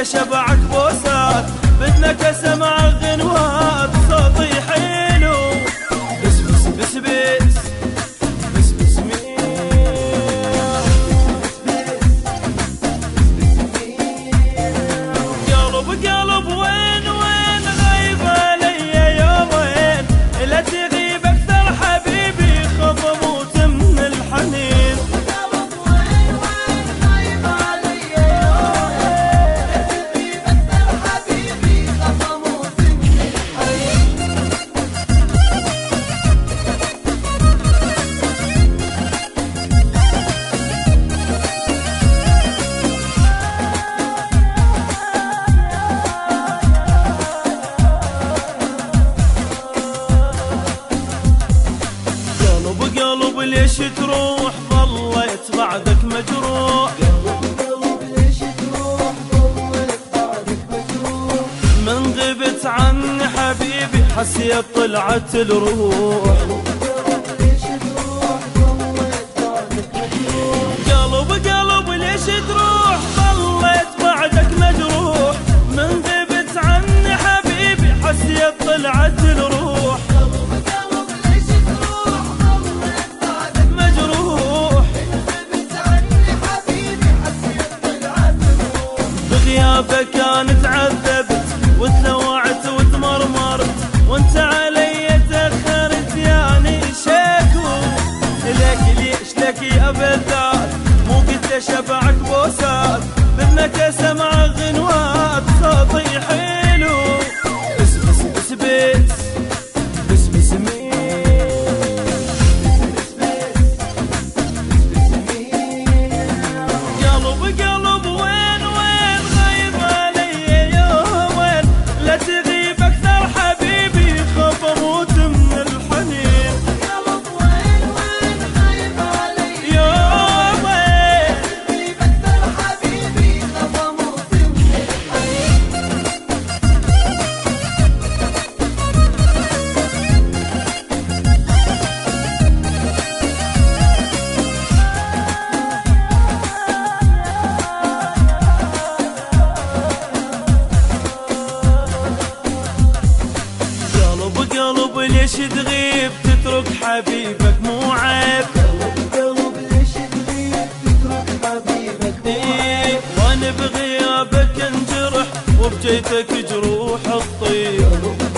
شبعك بوسات، بدنك اسمع غنوات صوتي حلو. بس بس بس بس بس بس قلب قلب وين وين غايب علي يومين، لا تغيب اكثر حبيبي خاف اموت من الحنين. قلب ليش تروح ظليت بعدك مجروح، قلب ليش تروح ظليت بعدك مجروح، من غبت عني حبيبي حسيت طلعت الروح. ليش تروح ظليت بعدك مجروح، قلب ليش تروح ظليت بعدك مجروح، من غبت عني حبيبي حسيت طلعت الروح. بغيابك انا تعذبت وتلوعت وتمرمرت، وانت علي تاخرت يعني شكو. لك ليش لك يا بالذات مو قلت شبعك بوسات، بدنك اسمع غنوات صوتي حلو. بس بس بس بس بس بس مين قلب قلب وين وين غايب علي يومين، لا تغيب اكثر حبيبي خاف اموت من الحنين. قلب وين وين غايب علي يومين، تغيب اكثر حبيبي خاف اموت من الحنين. قلب ليش تغيب تترك حبيبك مو عيب، قلب ليش تغيب تترك حبيبك مو عيب، وانا بغيابك انجرح وبجيتك جروح الطيب.